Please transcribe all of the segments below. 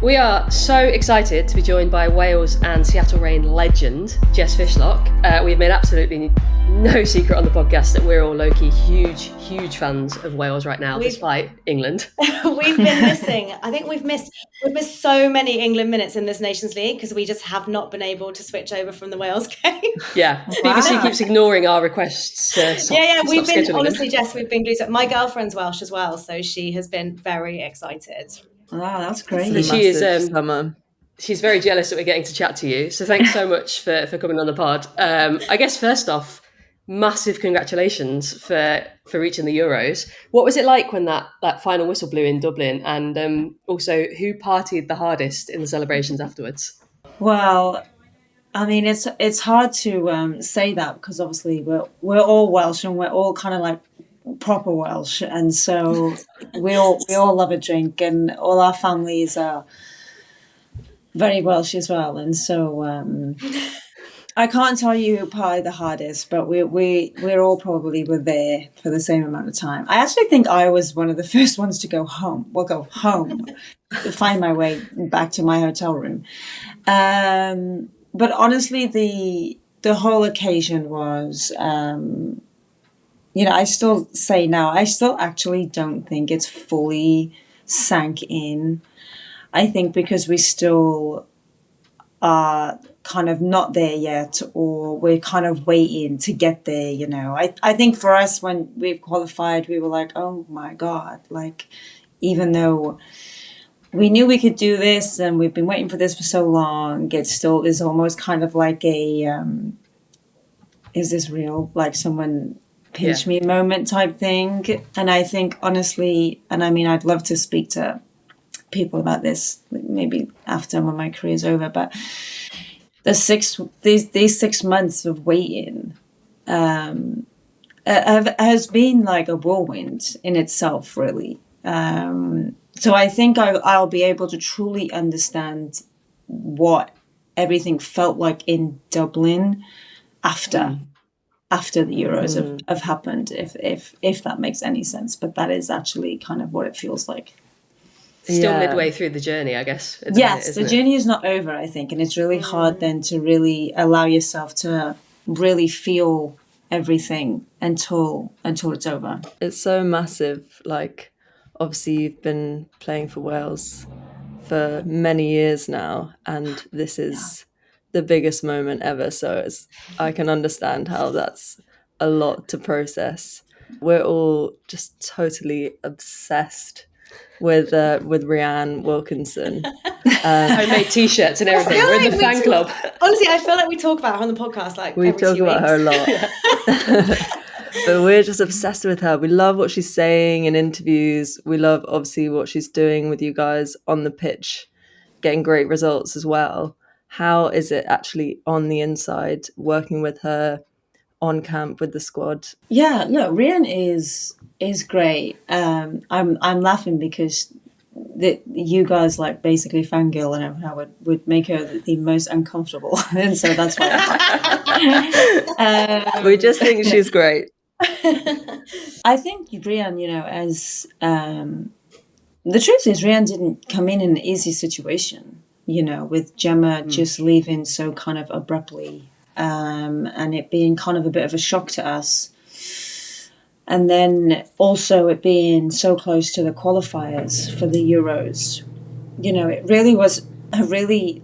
We are so excited to be joined by Wales and Seattle Rain legend, Jess Fishlock. We've made absolutely no secret on the podcast that we're all low-key huge fans of Wales right now, despite England. We've been missing. I think we've missed so many England minutes in this Nations League because we just have not been able to switch over from the Wales game. Yeah, BBC keeps ignoring our requests. We've been, honestly, Jess, we've been glued. My girlfriend's Welsh as well, so she has been very excited. Wow, that's great. So she is. She's very jealous that we're getting to chat to you. So thanks so much for coming on the pod. I guess first off, massive congratulations for reaching the Euros. What was it like when that final whistle blew in Dublin? And also, who partied the hardest in the celebrations afterwards? Well, I mean, it's hard to say that because obviously we're all Welsh and we're all kind of like proper Welsh, and so we all love a drink, and all our families are very Welsh as well, and so I can't tell you who partied the hardest, but we're all probably were there for the same amount of time. I actually think I was one of the first ones to go home. To find my way back to my hotel room. But honestly, the whole occasion was, I still say now, I still actually don't think it's fully sank in. I think because we still are kind of not there yet, or we're kind of waiting to get there, I think for us, when we've qualified, we were like, oh my God, like, even though we knew we could do this and we've been waiting for this for so long, it still is almost kind of like a, is this real? Like someone pinch me moment type thing. And I think honestly, and I mean, I'd love to speak to people about this maybe after when my career's over, but these 6 months of waiting has been like a whirlwind in itself, really. So I think I'll be able to truly understand what everything felt like in Dublin after the Euros have happened, if that makes any sense. But that is actually kind of what it feels like. Still midway through the journey, I guess. Yes, the journey is not over, I think. And it's really hard then to really allow yourself to really feel everything until it's over. It's so massive. Like, obviously, you've been playing for Wales for many years now, and this is the biggest moment ever. So I can understand how that's a lot to process. We're all just totally obsessed with Rianne Wilkinson. Homemade t-shirts and everything. We're in the fan club. Honestly, I feel like we talk about her on the podcast we talk about her a lot. But we're just obsessed with her. We love what she's saying in interviews. We love, obviously, what she's doing with you guys on the pitch, getting great results as well. How is it actually on the inside, working with her on camp with the squad? Yeah, no, Rian is great. I'm laughing because you guys like basically fangirl and everything would make her the most uncomfortable, and so that's why. We just think she's great. I think Rian, as the truth is, Rian didn't come in an easy situation, with Gemma just leaving so kind of abruptly, and it being kind of a bit of a shock to us. And then also it being so close to the qualifiers for the Euros. It really was a really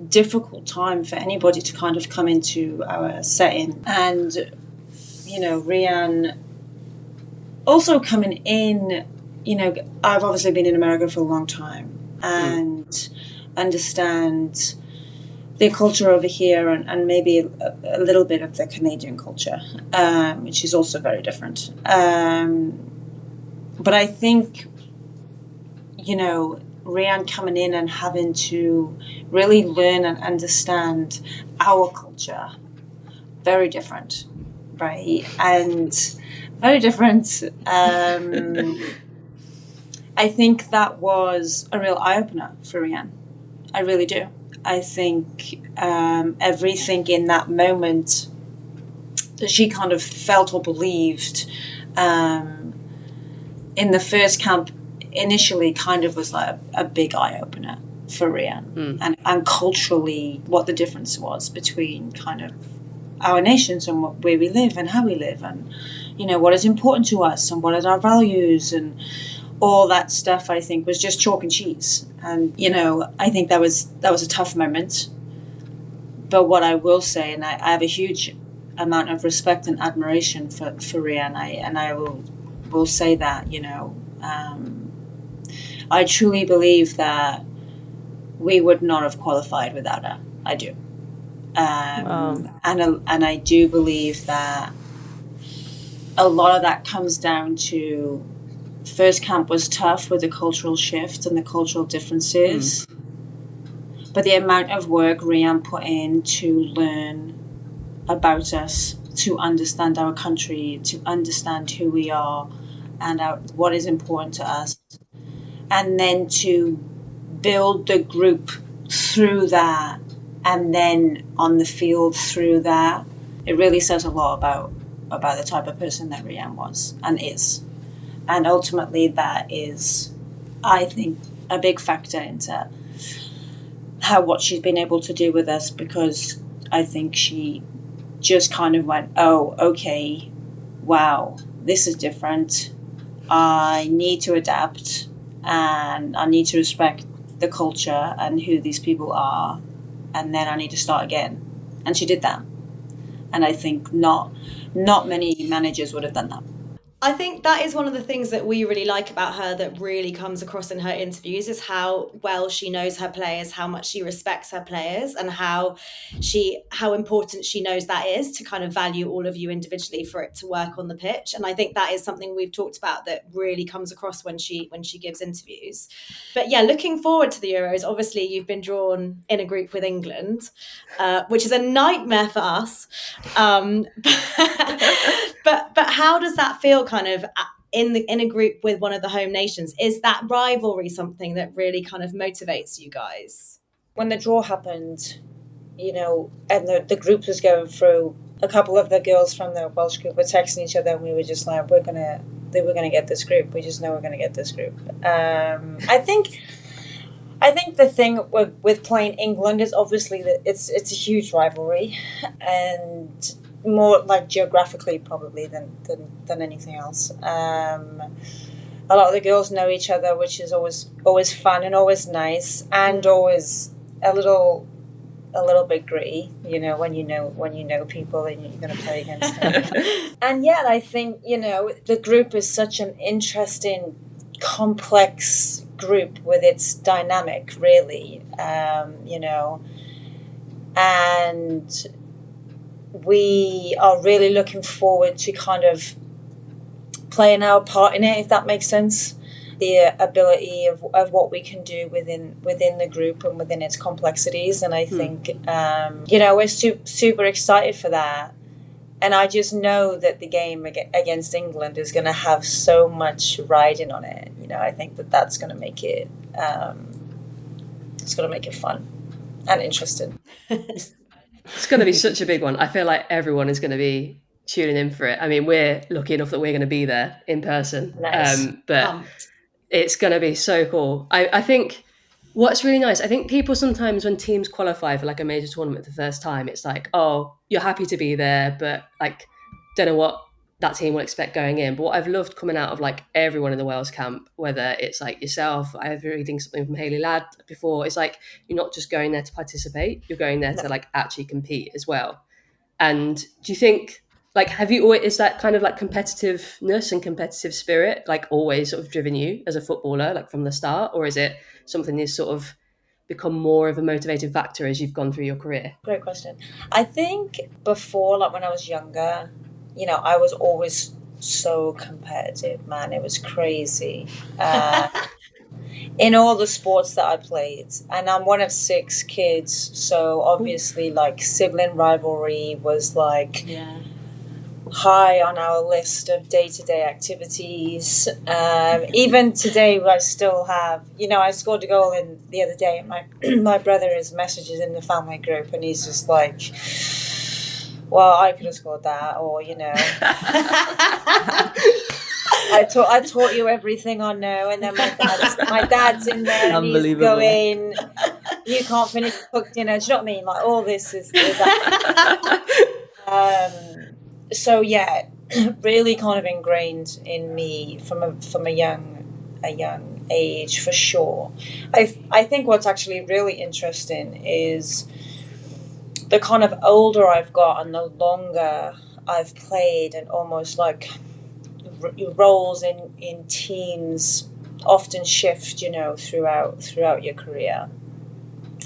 difficult time for anybody to kind of come into our setting. And, Rian also coming in, I've obviously been in America for a long time and understand the culture over here and maybe a little bit of the Canadian culture, which is also very different. But I think, Rian coming in and having to really learn and understand our culture, very different, right? And very different. I think that was a real eye-opener for Rian. I really do. I think everything in that moment that she kind of felt or believed in the first camp initially kind of was like a big eye-opener for Rian, and culturally what the difference was between kind of our nations and where we live and how we live, and what is important to us and what are our values, and all that stuff. I think was just chalk and cheese, and I think that was a tough moment. But what I will say, and I have a huge amount of respect and admiration for Rian, and I will say that I truly believe that we would not have qualified without her. I do. And I do believe that a lot of that comes down to first camp was tough with the cultural shift and the cultural differences. But the amount of work Rian put in to learn about us, to understand our country, to understand who we are and what is important to us, and then to build the group through that, and then on the field through that, it really says a lot about the type of person that Rian was and is. And ultimately that is, I think, a big factor into what she's been able to do with us, because I think she just kind of went, oh, okay, wow, this is different. I need to adapt, and I need to respect the culture and who these people are, and then I need to start again. And she did that. And I think not many managers would have done that. I think that is one of the things that we really like about her, that really comes across in her interviews, is how well she knows her players, how much she respects her players, and how important she knows that is to kind of value all of you individually for it to work on the pitch. And I think that is something we've talked about that really comes across when she gives interviews. But yeah, looking forward to the Euros, obviously you've been drawn in a group with England, which is a nightmare for us. But how does that feel, kind of in a group with one of the home nations? Is that rivalry something that really kind of motivates you guys? When the draw happened, and the group was going through, a couple of the girls from the Welsh group were texting each other, and we were just like, we're gonna get this group. We just know we're gonna get this group. I think the thing with playing England is obviously that it's a huge rivalry, and more like geographically probably than anything else. A lot of the girls know each other, which is always fun and always nice, and always a little bit gritty, when you know people and you're going to play against them. And yeah, I think the group is such an interesting, complex group with its dynamic, really, and we are really looking forward to kind of playing our part in it, if that makes sense. The ability of what we can do within the group and within its complexities. And I think, we're super excited for that. And I just know that the game against England is going to have so much riding on it. I think that's going to make it, it's going to make it fun and interesting. It's going to be such a big one. I feel like everyone is going to be tuning in for it. I mean, we're lucky enough that we're going to be there in person. Nice. But it's going to be so cool. I think what's really nice, I think people sometimes when teams qualify for like a major tournament the first time, it's like, oh, you're happy to be there, but like, don't know what that team will expect going in. But what I've loved coming out of like everyone in the Wales camp, whether it's like yourself, I was reading something from Hayley Ladd before, it's like, you're not just going there to participate, you're going there to like actually compete as well. And do you think, like, have you always, is that kind of like competitiveness and competitive spirit like always sort of driven you as a footballer, like from the start, or is it something that's sort of become more of a motivating factor as you've gone through your career? Great question. I think before, like when I was younger, I was always so competitive, man. It was crazy. In all the sports that I played, and I'm one of 6 kids, so obviously like sibling rivalry was like high on our list of day-to-day activities. Even today I still have, I scored a goal the other day, and my brother is messages in the family group, and he's just like, well, I could have scored that, or I taught you everything I know, and then my dad's in there, and he's going, you can't finish cooked dinner. Do you know what I mean? Like all this is so yeah, really kind of ingrained in me from a young age, for sure. I think what's actually really interesting is the kind of older I've got and the longer I've played, and almost like roles in teams often shift, you know, throughout your career.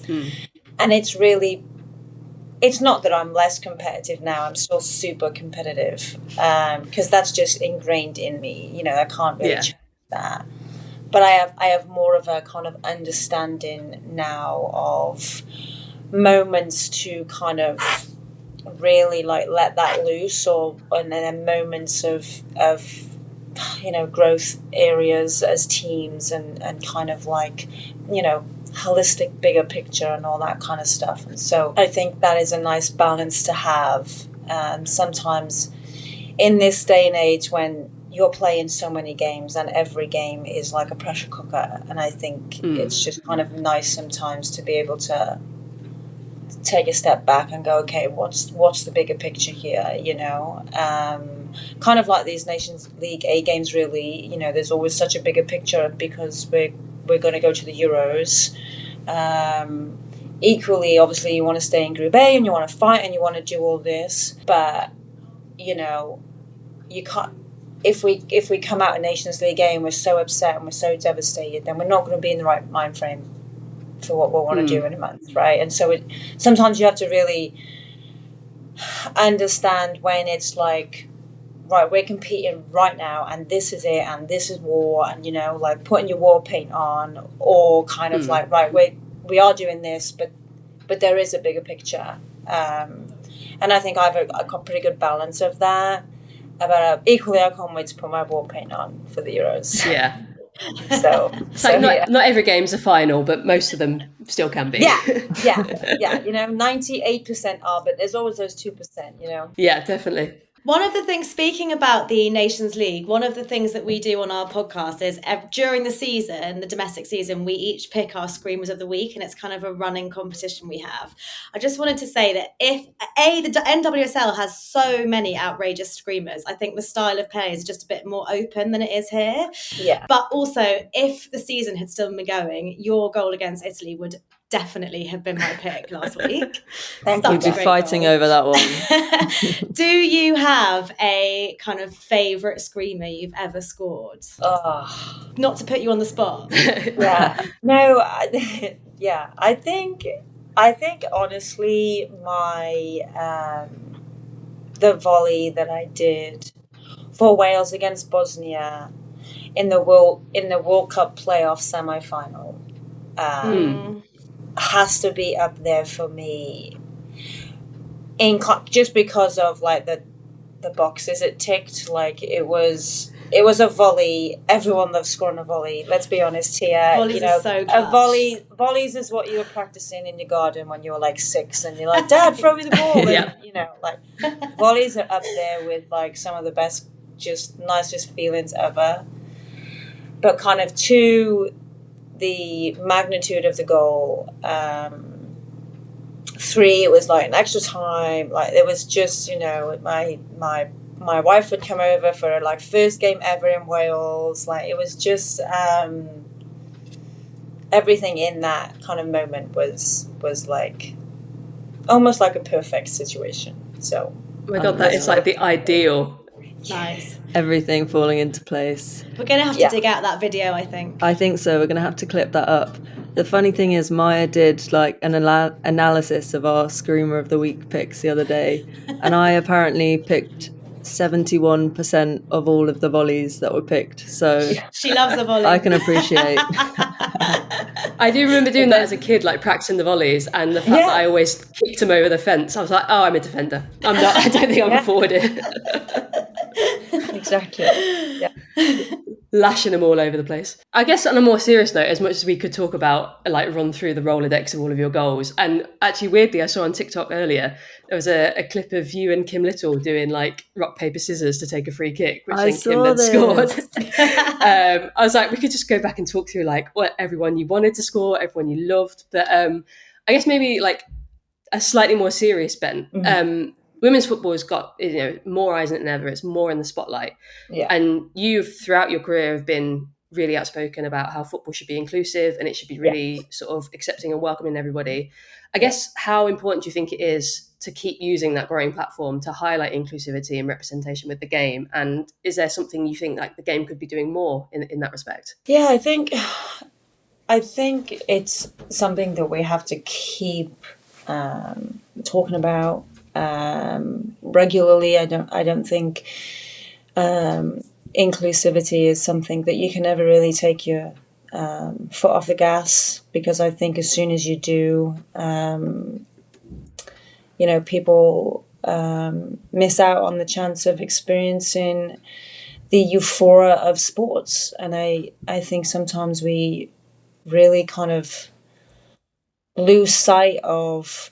And it's not that I'm less competitive now. I'm still super competitive, because that's just ingrained in me. You know, I can't really change that. But I have more of a kind of understanding now of moments to kind of really like let that loose, and then moments of you know, growth areas as teams, and kind of like, you know, holistic bigger picture and all that kind of stuff. And so I think that is a nice balance to have. Sometimes in this day and age when you're playing so many games and every game is like a pressure cooker, and I think it's just kind of nice sometimes to be able to take a step back and go, okay, what's the bigger picture here, you know? Kind of like these Nations League A games, really, you know, there's always such a bigger picture because we're going to go to the Euros. Equally, obviously, you want to stay in Group A and you want to fight and you want to do all this, but you know, you can't. If we come out of Nations League A and we're so upset and we're so devastated, then we're not going to be in the right mind frame for what we want to do in a month, right? And so sometimes you have to really understand when it's like, right, we're competing right now, and this is it, and this is war, and you know, like putting your war paint on, or kind of like, right, we are doing this, but there is a bigger picture, and I think I've got a pretty good balance of that. But equally, I can't wait to put my war paint on for the Euros. Yeah. So it's like not every game's a final, but most of them still can be. Yeah. You know, 98% are, but there's always those 2%. You know. Yeah, definitely. One of the things, speaking about the Nations League, one of the things that we do on our podcast is during the season, the domestic season, we each pick our Screamers of the Week, and it's kind of a running competition we have. I just wanted to say that the NWSL has so many outrageous screamers, I think the style of play is just a bit more open than it is here. Yeah. But also, if the season had still been going, your goal against Italy would definitely have been my pick last week. We'd be fighting over that one. Do you have a kind of favourite screamer you've ever scored? Oh. Not to put you on the spot. Yeah. No. Yeah. I think honestly, my the volley that I did for Wales against Bosnia in the World Cup playoff semi-final. Has to be up there for me, just because of like the boxes it ticked. Like it was a volley. Everyone loves scoring a volley. Let's be honest here. Volleys, you know, so volleys is what you were practicing in your garden when you were like 6, and you're like, Dad, throw me the ball. Yeah. And, you know, like volleys are up there with like some of the best, just nicest feelings ever. But kind of the magnitude of the goal. 3, it was like an extra time. Like it was just, you know, my wife would come over for her like first game ever in Wales. Like it was just everything in that kind of moment was like almost like a perfect situation. So oh my God, that is like the ideal. Nice. Everything falling into place. We're going to have to dig out that video, I think. I think so. We're going to have to clip that up. The funny thing is, Maya did like an analysis of our Screamer of the Week picks the other day, and I apparently picked 71% of all of the volleys that were picked. So she loves the volley. I can appreciate. I do remember doing that as a kid, like practicing the volleys, and the fact that I always kicked them over the fence. I was like, oh, I'm a defender. I'm not. I don't think I'm a forwarder. Exactly. Yeah. lashing them all over the place. I guess on a more serious note, as much as we could talk about, like, run through the Rolodex of all of your goals, and actually weirdly, I saw on TikTok earlier, there was a clip of you and Kim Little doing like rock, paper, scissors to take a free kick, which I then Kim saw then scored. this. I was like, we could just go back and talk through like what everyone you wanted to score, everyone you loved. But I guess maybe like a slightly more serious bent. Women's football has got, you know, more eyes than ever. It's more in the spotlight. Yeah. And you've throughout your career have been really outspoken about how football should be inclusive and it should be really sort of accepting and welcoming everybody. I guess how important do you think it is to keep using that growing platform to highlight inclusivity and representation with the game? And is there something you think like the game could be doing more in that respect? Yeah, I think it's something that we have to keep talking about regularly. I don't think inclusivity is something that you can never really take your foot off the gas, because I think as soon as you do, you know, people miss out on the chance of experiencing the euphoria of sports. And I think sometimes we really kind of lose sight of,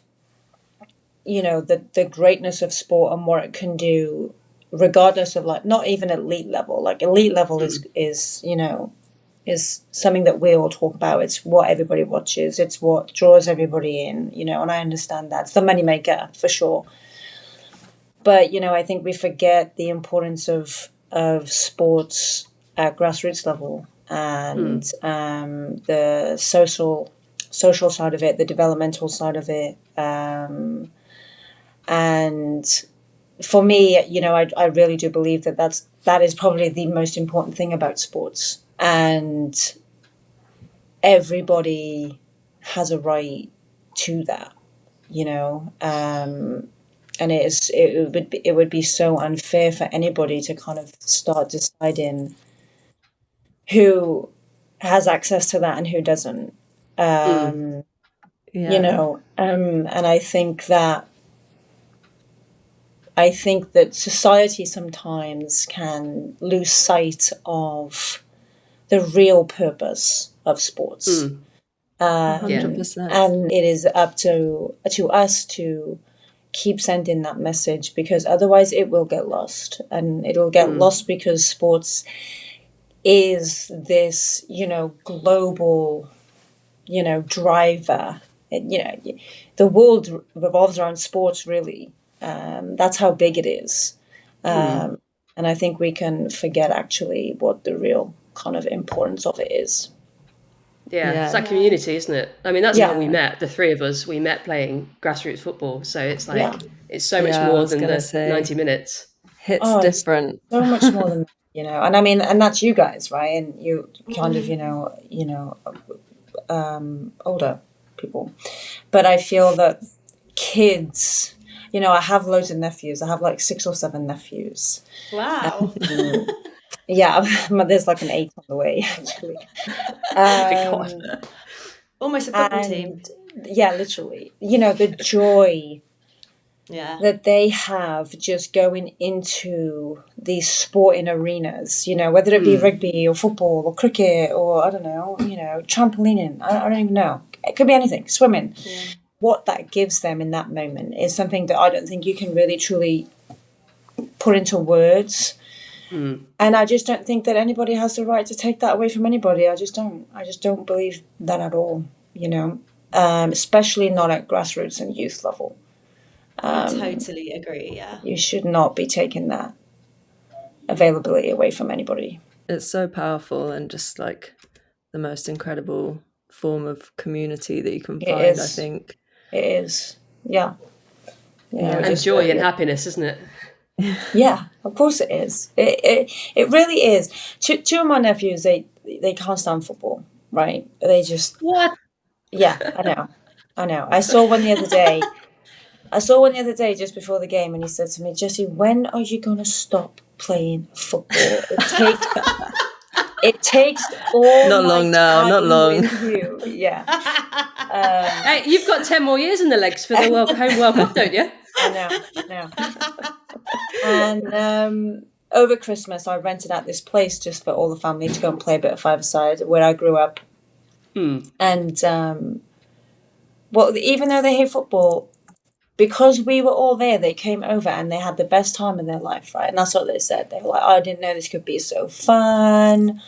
you know, the greatness of sport and what it can do, regardless of like not even elite level. Like elite level is you know, is something that we all talk about. It's what everybody watches. It's what draws everybody in, you know, and I understand that. It's the moneymaker for sure. But, you know, I think we forget the importance of sports at grassroots level and the social side of it, the developmental side of it. And for me, you know, I really do believe that is probably the most important thing about sports. And everybody has a right to that, you know. And it would be so unfair for anybody to kind of start deciding who has access to that and who doesn't. You know, and I think that society sometimes can lose sight of the real purpose of sports. 100%. And it is up to us to keep sending that message, because otherwise it will get lost. And it'll get lost because sports is this, you know, global, you know, driver. You know, the world revolves around sports, really. That's how big it is. And I think we can forget actually what the real kind of importance of it is. Yeah, it's that community, isn't it? I mean, that's how we met. The three of us, we met playing grassroots football. So it's like, it's so much more than the 90 minutes. It's different. It's so much more than that, you know. And I mean, and that's you guys, right? And you kind of, you know, older people. But I feel that kids, you know, I have loads of nephews. I have like 6 or 7 nephews. Wow. Yeah, there's like an 8 on the way, actually. Almost a football team. Yeah, literally. You know, the joy that they have just going into these sporting arenas, you know, whether it be rugby or football or cricket or, I don't know, you know, trampolining. I don't even know. It could be anything, swimming. Yeah. What that gives them in that moment is something that I don't think you can really, truly put into words. And I just don't think that anybody has the right to take that away from anybody. I just don't believe that at all, you know, especially not at grassroots and youth level. I totally agree, yeah. You should not be taking that availability away from anybody. It's so powerful and just like the most incredible form of community that you can find, I think. It is, yeah. And joy and happiness, isn't it? Yeah, of course it is. It really is. Two of my nephews, they can't stand football, right? They just... What? Yeah, I know. I saw one the other day just before the game, and he said to me, "Jessie, when are you going to stop playing football? It takes all not long now, not long. With you." Yeah. Hey, you've got 10 more years in the legs for the home World Cup, don't you? I know. And over Christmas, I rented out this place just for all the family to go and play a bit of five-a-side where I grew up. And well, even though they hate football, because we were all there, they came over and they had the best time of their life, right? And that's what they said. They were like, "I didn't know this could be so fun.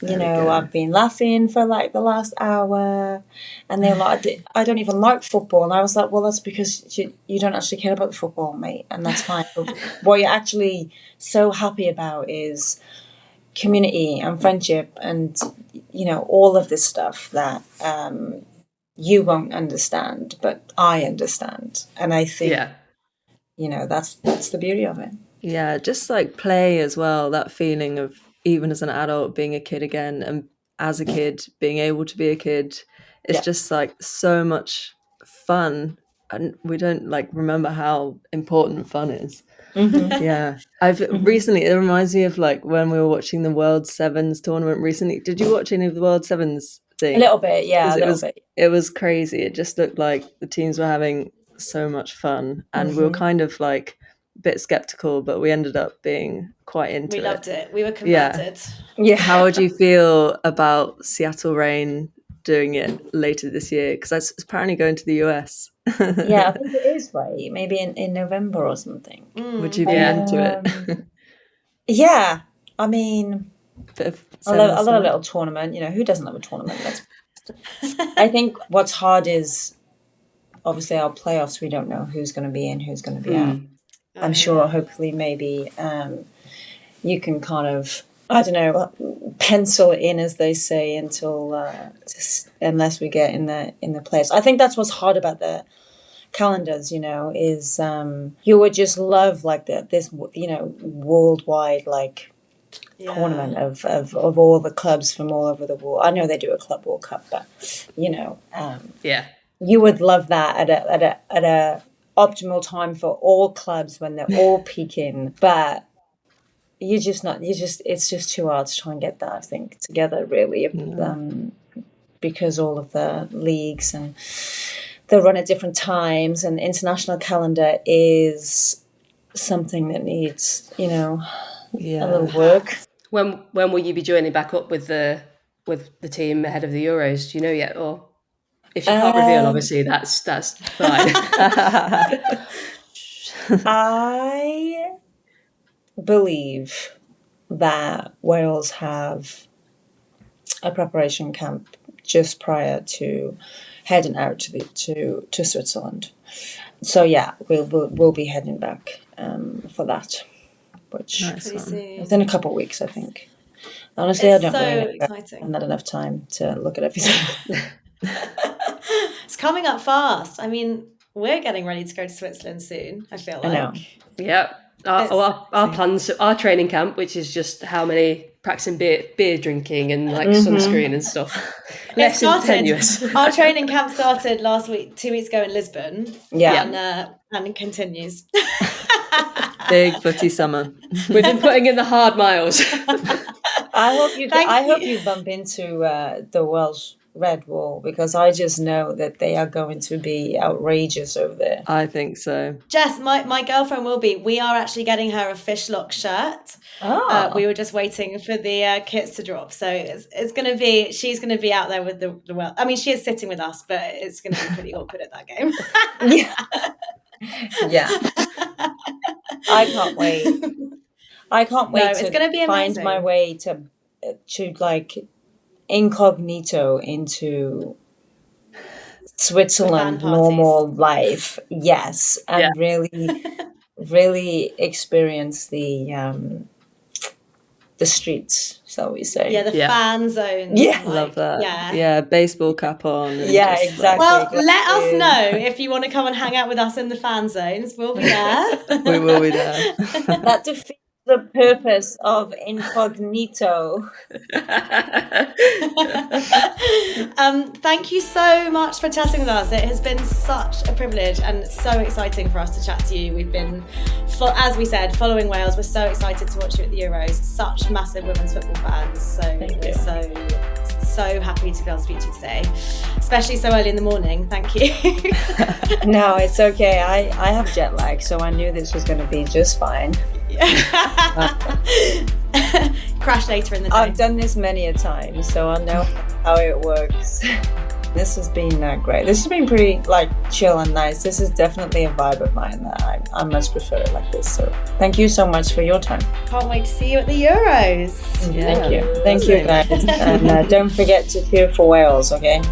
You know, I've been laughing for like the last hour." And they were like, "I don't even like football." And I was like, "Well, that's because you don't actually care about the football, mate. And that's fine. But what you're actually so happy about is community and friendship and, you know, all of this stuff that you won't understand, but I understand." And I think, you know, that's the beauty of it. Yeah, just like play as well, that feeling of even as an adult being a kid again, and as a kid being able to be a kid. It's just like so much fun, and we don't like remember how important fun is. Yeah, I've recently, it reminds me of like when we were watching the World Sevens tournament recently. Did you watch any of the World Sevens thing? A little bit, yeah, a little bit. It was crazy. It just looked like the teams were having so much fun, and we were kind of like a bit skeptical, but we ended up being quite into it. We loved it. We were converted. Yeah. How would you feel about Seattle Reign doing it later this year? Because that's apparently going to the US. Yeah, I think it is, right? Maybe in November or something. Would you be into it? Yeah, I mean, I love a little tournament. You know, who doesn't love a tournament? I think what's hard is obviously our playoffs. We don't know who's going to be in, who's going to be out. I'm sure, hopefully, maybe you can kind of, I don't know, pencil it in, as they say, until unless we get in the place. I think that's what's hard about the calendars, you know, is you would just love like this, you know, worldwide like tournament of all the clubs from all over the world. I know they do a Club World Cup, but you know, you would love that at a optimal time for all clubs when they're all peaking, but it's just too hard to try and get that, I think, together really, because all of the leagues and they run at different times, and the international calendar is something that needs, you know, a little work. When will you be joining back up with the team ahead of the Euros? Do you know yet? Or if you can't reveal, obviously that's fine. I believe that Wales have a preparation camp just prior to heading out to Switzerland. So yeah, we'll be heading back for that, which within a couple of weeks, I think. Honestly, it's I don't so really exciting. I've not enough time to look at everything. It's coming up fast. I mean, we're getting ready to go to Switzerland soon, I feel like. I know. Yeah. Our plans, our training camp, which is just how many practicing beer drinking and like sunscreen and stuff. Less tenuous. Our training camp started 2 weeks ago in Lisbon. Yeah. And it continues. Big footy summer. We've been putting in the hard miles. I hope you bump into the Welsh Red Wall, because I just know that they are going to be outrageous over there. I think so. Jess, my girlfriend will be. We are actually getting her a Fishlock shirt. We were just waiting for the kits to drop. So it's going to be, she's going to be out there with the Welsh. I mean, she is sitting with us, but it's going to be pretty awkward at that game. Yeah. I can't wait. It's going to be find amazing. my way to like incognito into Switzerland normal life, yes, and really experience the streets, shall we say? Yeah, the fan zones. Yeah, love that. Yeah, baseball cap on. Yeah, exactly. Well, let us know if you want to come and hang out with us in the fan zones. We'll be there. We will be there. That defeats the purpose of incognito. Thank you so much for chatting with us. It has been such a privilege and so exciting for us to chat to you. We've been, as we said, following Wales. We're so excited to watch you at the Euros. Such massive women's football fans. So we're so happy to be able to speak to you today, especially so early in the morning. Thank you. No, it's okay. I have jet lag, so I knew this was going to be just fine. Crash later in the day. I've done this many a time, so I know how it works. This has been great. This has been pretty like chill and nice. This is definitely a vibe of mine that I much prefer it like this. So thank you so much for your time. Can't wait to see you at the Euros. Thank you guys, and don't forget to cheer for Wales, okay?